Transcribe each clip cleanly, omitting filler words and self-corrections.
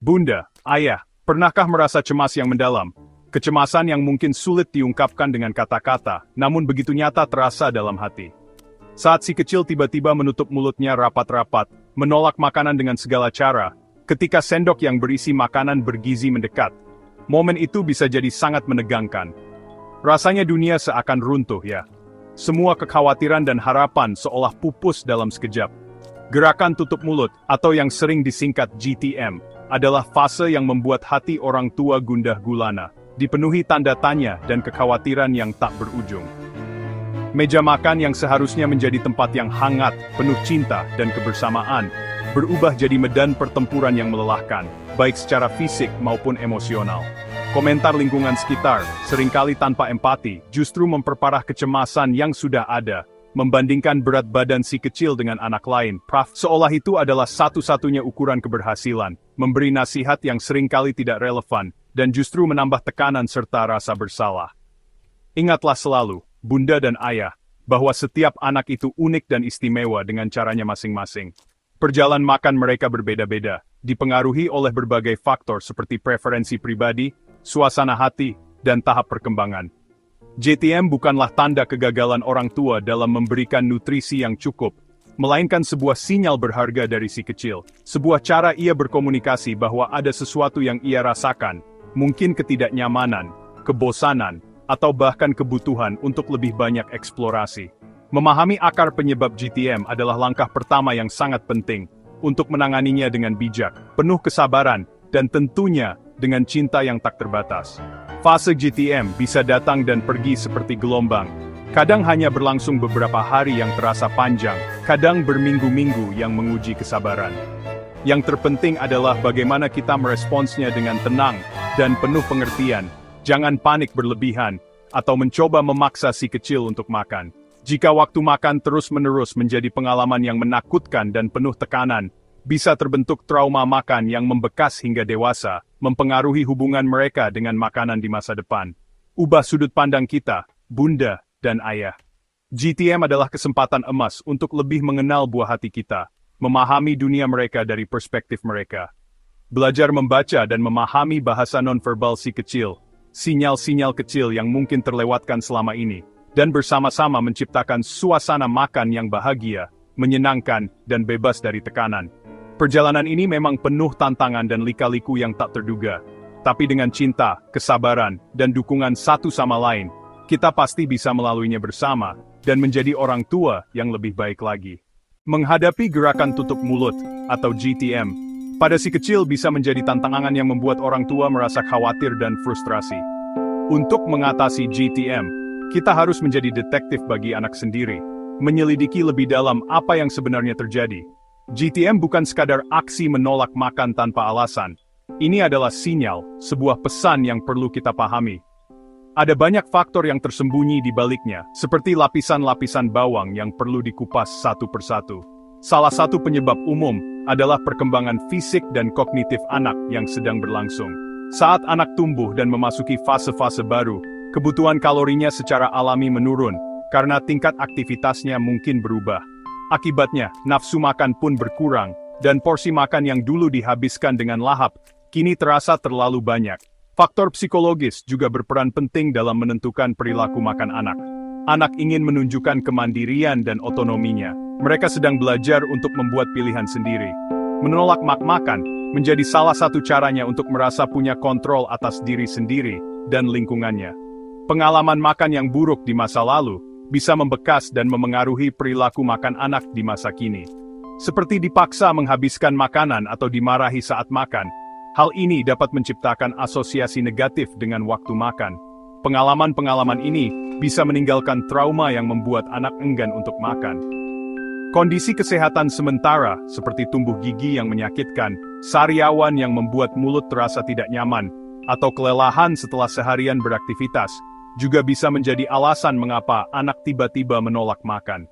Bunda, ayah, pernahkah merasa cemas yang mendalam? Kecemasan yang mungkin sulit diungkapkan dengan kata-kata, namun begitu nyata terasa dalam hati. Saat si kecil tiba-tiba menutup mulutnya rapat-rapat, menolak makanan dengan segala cara, ketika sendok yang berisi makanan bergizi mendekat, momen itu bisa jadi sangat menegangkan. Rasanya dunia seakan runtuh ya. Semua kekhawatiran dan harapan seolah pupus dalam sekejap. Gerakan tutup mulut, atau yang sering disingkat GTM, adalah fase yang membuat hati orang tua gundah gulana, dipenuhi tanda tanya dan kekhawatiran yang tak berujung. Meja makan yang seharusnya menjadi tempat yang hangat, penuh cinta dan kebersamaan, berubah jadi medan pertempuran yang melelahkan, baik secara fisik maupun emosional. Komentar lingkungan sekitar, seringkali tanpa empati, justru memperparah kecemasan yang sudah ada. Membandingkan berat badan si kecil dengan anak lain, seolah itu adalah satu-satunya ukuran keberhasilan, memberi nasihat yang seringkali tidak relevan, dan justru menambah tekanan serta rasa bersalah. Ingatlah selalu, bunda dan ayah, bahwa setiap anak itu unik dan istimewa dengan caranya masing-masing. Perjalanan makan mereka berbeda-beda, dipengaruhi oleh berbagai faktor seperti preferensi pribadi, suasana hati, dan tahap perkembangan. GTM bukanlah tanda kegagalan orang tua dalam memberikan nutrisi yang cukup, melainkan sebuah sinyal berharga dari si kecil, sebuah cara ia berkomunikasi bahwa ada sesuatu yang ia rasakan, mungkin ketidaknyamanan, kebosanan, atau bahkan kebutuhan untuk lebih banyak eksplorasi. Memahami akar penyebab GTM adalah langkah pertama yang sangat penting, untuk menanganinya dengan bijak, penuh kesabaran, dan tentunya dengan cinta yang tak terbatas. Fase GTM bisa datang dan pergi seperti gelombang. Kadang hanya berlangsung beberapa hari yang terasa panjang, kadang berminggu-minggu yang menguji kesabaran. Yang terpenting adalah bagaimana kita meresponsnya dengan tenang dan penuh pengertian. Jangan panik berlebihan, atau mencoba memaksa si kecil untuk makan. Jika waktu makan terus-menerus menjadi pengalaman yang menakutkan dan penuh tekanan, bisa terbentuk trauma makan yang membekas hingga dewasa, mempengaruhi hubungan mereka dengan makanan di masa depan. Ubah sudut pandang kita, bunda dan ayah. GTM adalah kesempatan emas untuk lebih mengenal buah hati kita, memahami dunia mereka dari perspektif mereka. Belajar membaca dan memahami bahasa nonverbal si kecil, sinyal-sinyal kecil yang mungkin terlewatkan selama ini, dan bersama-sama menciptakan suasana makan yang bahagia, menyenangkan, dan bebas dari tekanan. Perjalanan ini memang penuh tantangan dan lika-liku yang tak terduga. Tapi dengan cinta, kesabaran, dan dukungan satu sama lain, kita pasti bisa melaluinya bersama, dan menjadi orang tua yang lebih baik lagi. Menghadapi gerakan tutup mulut, atau GTM, pada si kecil bisa menjadi tantangan yang membuat orang tua merasa khawatir dan frustrasi. Untuk mengatasi GTM, kita harus menjadi detektif bagi anak sendiri, menyelidiki lebih dalam apa yang sebenarnya terjadi. GTM bukan sekadar aksi menolak makan tanpa alasan. Ini adalah sinyal, sebuah pesan yang perlu kita pahami. Ada banyak faktor yang tersembunyi di baliknya, seperti lapisan-lapisan bawang yang perlu dikupas satu persatu. Salah satu penyebab umum adalah perkembangan fisik dan kognitif anak yang sedang berlangsung. Saat anak tumbuh dan memasuki fase-fase baru, kebutuhan kalorinya secara alami menurun, karena tingkat aktivitasnya mungkin berubah. Akibatnya, nafsu makan pun berkurang, dan porsi makan yang dulu dihabiskan dengan lahap, kini terasa terlalu banyak. Faktor psikologis juga berperan penting dalam menentukan perilaku makan anak. Anak ingin menunjukkan kemandirian dan otonominya. Mereka sedang belajar untuk membuat pilihan sendiri. Menolak makan menjadi salah satu caranya untuk merasa punya kontrol atas diri sendiri dan lingkungannya. Pengalaman makan yang buruk di masa lalu bisa membekas dan memengaruhi perilaku makan anak di masa kini. Seperti dipaksa menghabiskan makanan atau dimarahi saat makan, hal ini dapat menciptakan asosiasi negatif dengan waktu makan. Pengalaman-pengalaman ini bisa meninggalkan trauma yang membuat anak enggan untuk makan. Kondisi kesehatan sementara, seperti tumbuh gigi yang menyakitkan, sariawan yang membuat mulut terasa tidak nyaman, atau kelelahan setelah seharian beraktivitas, juga bisa menjadi alasan mengapa anak tiba-tiba menolak makan.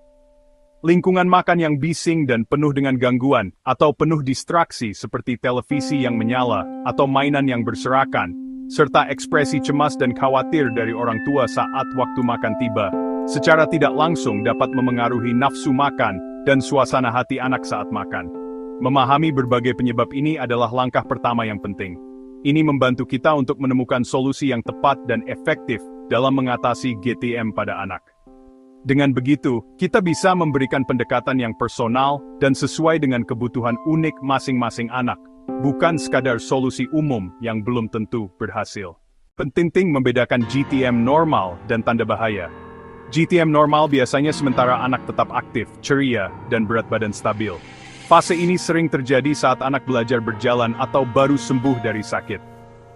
Lingkungan makan yang bising dan penuh dengan gangguan, atau penuh distraksi seperti televisi yang menyala, atau mainan yang berserakan, serta ekspresi cemas dan khawatir dari orang tua saat waktu makan tiba, secara tidak langsung dapat memengaruhi nafsu makan dan suasana hati anak saat makan. Memahami berbagai penyebab ini adalah langkah pertama yang penting. Ini membantu kita untuk menemukan solusi yang tepat dan efektif dalam mengatasi GTM pada anak. Dengan begitu, kita bisa memberikan pendekatan yang personal dan sesuai dengan kebutuhan unik masing-masing anak, bukan sekadar solusi umum yang belum tentu berhasil. Penting membedakan GTM normal dan tanda bahaya. GTM normal biasanya sementara anak tetap aktif, ceria, dan berat badan stabil. Fase ini sering terjadi saat anak belajar berjalan atau baru sembuh dari sakit.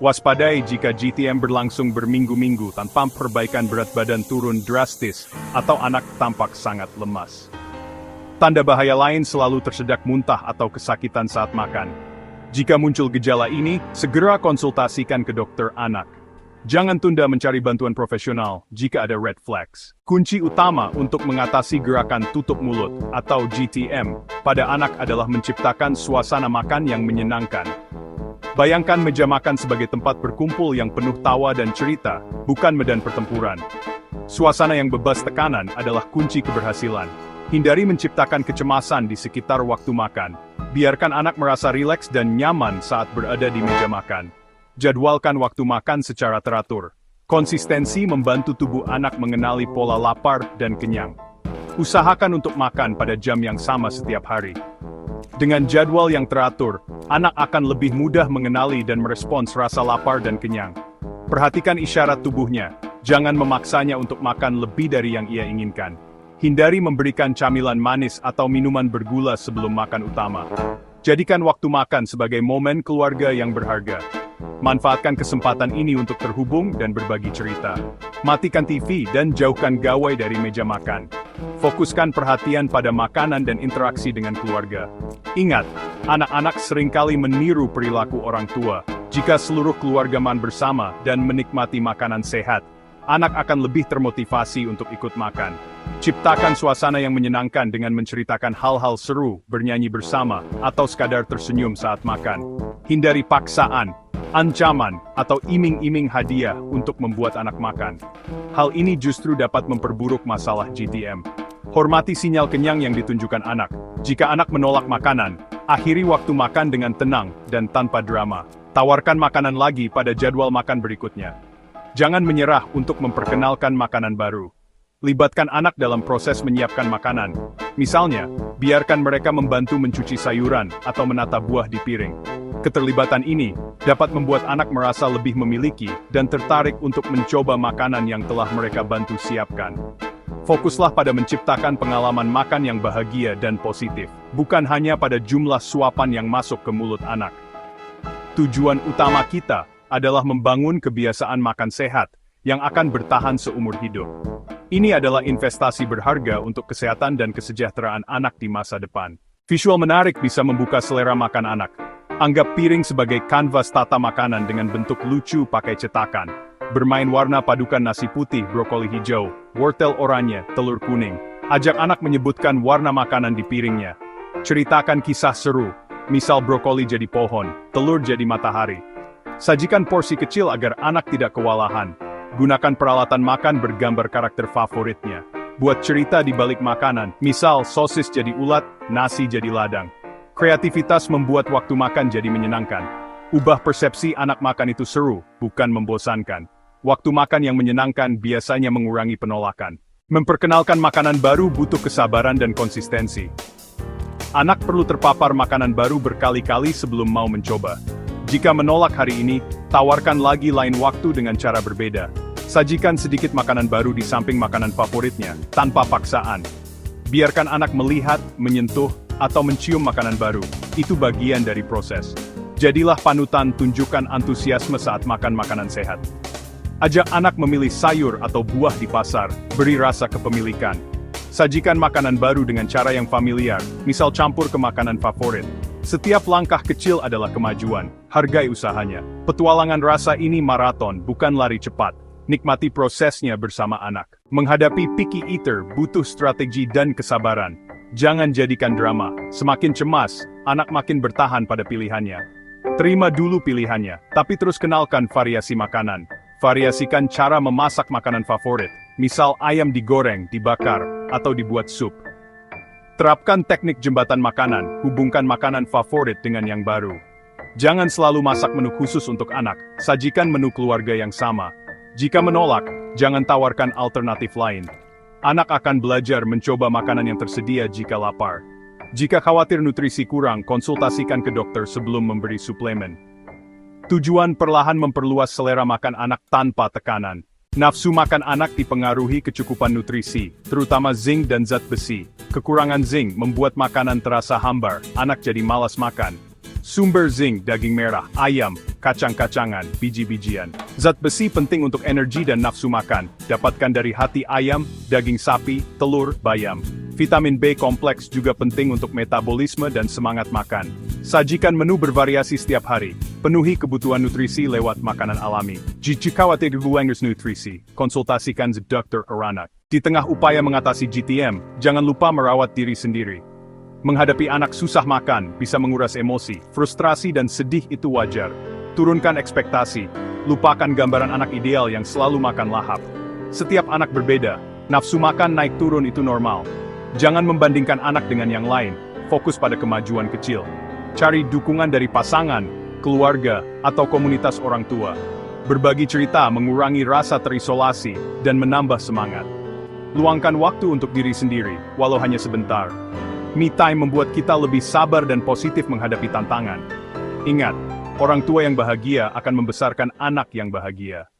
Waspadai jika GTM berlangsung berminggu-minggu tanpa perbaikan, berat badan turun drastis, atau anak tampak sangat lemas. Tanda bahaya lain selalu tersedak muntah atau kesakitan saat makan. Jika muncul gejala ini, segera konsultasikan ke dokter anak. Jangan tunda mencari bantuan profesional jika ada red flags. Kunci utama untuk mengatasi gerakan tutup mulut atau GTM pada anak adalah menciptakan suasana makan yang menyenangkan. Bayangkan meja makan sebagai tempat berkumpul yang penuh tawa dan cerita, bukan medan pertempuran. Suasana yang bebas tekanan adalah kunci keberhasilan. Hindari menciptakan kecemasan di sekitar waktu makan. Biarkan anak merasa rileks dan nyaman saat berada di meja makan. Jadwalkan waktu makan secara teratur. Konsistensi membantu tubuh anak mengenali pola lapar dan kenyang. Usahakan untuk makan pada jam yang sama setiap hari. Dengan jadwal yang teratur, anak akan lebih mudah mengenali dan merespons rasa lapar dan kenyang. Perhatikan isyarat tubuhnya, jangan memaksanya untuk makan lebih dari yang ia inginkan. Hindari memberikan camilan manis atau minuman bergula sebelum makan utama. Jadikan waktu makan sebagai momen keluarga yang berharga. Manfaatkan kesempatan ini untuk terhubung dan berbagi cerita. Matikan TV dan jauhkan gawai dari meja makan. Fokuskan perhatian pada makanan dan interaksi dengan keluarga. Ingat, anak-anak seringkali meniru perilaku orang tua. Jika seluruh keluarga makan bersama dan menikmati makanan sehat, anak akan lebih termotivasi untuk ikut makan. Ciptakan suasana yang menyenangkan dengan menceritakan hal-hal seru, bernyanyi bersama, atau sekadar tersenyum saat makan. Hindari paksaan, ancaman, atau iming-iming hadiah untuk membuat anak makan. Hal ini justru dapat memperburuk masalah GTM. Hormati sinyal kenyang yang ditunjukkan anak. Jika anak menolak makanan, akhiri waktu makan dengan tenang dan tanpa drama. Tawarkan makanan lagi pada jadwal makan berikutnya. Jangan menyerah untuk memperkenalkan makanan baru. Libatkan anak dalam proses menyiapkan makanan. Misalnya, biarkan mereka membantu mencuci sayuran atau menata buah di piring. Keterlibatan ini dapat membuat anak merasa lebih memiliki dan tertarik untuk mencoba makanan yang telah mereka bantu siapkan. Fokuslah pada menciptakan pengalaman makan yang bahagia dan positif, bukan hanya pada jumlah suapan yang masuk ke mulut anak. Tujuan utama kita adalah membangun kebiasaan makan sehat yang akan bertahan seumur hidup. Ini adalah investasi berharga untuk kesehatan dan kesejahteraan anak di masa depan. Visual menarik bisa membuka selera makan anak. Anggap piring sebagai kanvas tata makanan dengan bentuk lucu pakai cetakan. Bermain warna padukan nasi putih, brokoli hijau, wortel oranye, telur kuning. Ajak anak menyebutkan warna makanan di piringnya. Ceritakan kisah seru, misal brokoli jadi pohon, telur jadi matahari. Sajikan porsi kecil agar anak tidak kewalahan. Gunakan peralatan makan bergambar karakter favoritnya. Buat cerita di balik makanan, misal sosis jadi ulat, nasi jadi ladang. Kreativitas membuat waktu makan jadi menyenangkan. Ubah persepsi anak makan itu seru, bukan membosankan. Waktu makan yang menyenangkan biasanya mengurangi penolakan. Memperkenalkan makanan baru butuh kesabaran dan konsistensi. Anak perlu terpapar makanan baru berkali-kali sebelum mau mencoba. Jika menolak hari ini, tawarkan lagi lain waktu dengan cara berbeda. Sajikan sedikit makanan baru di samping makanan favoritnya, tanpa paksaan. Biarkan anak melihat, menyentuh, atau mencium makanan baru. Itu bagian dari proses. Jadilah panutan, tunjukkan antusiasme saat makan makanan sehat. Ajak anak memilih sayur atau buah di pasar, beri rasa kepemilikan. Sajikan makanan baru dengan cara yang familiar, misal campur ke makanan favorit. Setiap langkah kecil adalah kemajuan, hargai usahanya. Petualangan rasa ini maraton, bukan lari cepat. Nikmati prosesnya bersama anak. Menghadapi picky eater butuh strategi dan kesabaran. Jangan jadikan drama. Semakin cemas, anak makin bertahan pada pilihannya. Terima dulu pilihannya, tapi terus kenalkan variasi makanan. Variasikan cara memasak makanan favorit, misal ayam digoreng, dibakar, atau dibuat sup. Terapkan teknik jembatan makanan, hubungkan makanan favorit dengan yang baru. Jangan selalu masak menu khusus untuk anak, sajikan menu keluarga yang sama. Jika menolak, jangan tawarkan alternatif lain. Anak akan belajar mencoba makanan yang tersedia jika lapar. Jika khawatir nutrisi kurang, konsultasikan ke dokter sebelum memberi suplemen. Tujuan perlahan memperluas selera makan anak tanpa tekanan. Nafsu makan anak dipengaruhi kecukupan nutrisi, terutama zinc dan zat besi. Kekurangan zinc membuat makanan terasa hambar, anak jadi malas makan. Sumber zinc, daging merah, ayam, kacang-kacangan, biji-bijian. Zat besi penting untuk energi dan nafsu makan, dapatkan dari hati ayam, daging sapi, telur, bayam. Vitamin B kompleks juga penting untuk metabolisme dan semangat makan. Sajikan menu bervariasi setiap hari, penuhi kebutuhan nutrisi lewat makanan alami. Jika khawatir luangers nutrisi, konsultasikan Dr. Aranak. Di tengah upaya mengatasi GTM, jangan lupa merawat diri sendiri. Menghadapi anak susah makan, bisa menguras emosi, frustrasi dan sedih itu wajar. Turunkan ekspektasi, lupakan gambaran anak ideal yang selalu makan lahap. Setiap anak berbeda, nafsu makan naik turun itu normal. Jangan membandingkan anak dengan yang lain, fokus pada kemajuan kecil. Cari dukungan dari pasangan, keluarga, atau komunitas orang tua. Berbagi cerita mengurangi rasa terisolasi dan menambah semangat. Luangkan waktu untuk diri sendiri, walau hanya sebentar. Me time membuat kita lebih sabar dan positif menghadapi tantangan. Ingat, orang tua yang bahagia akan membesarkan anak yang bahagia.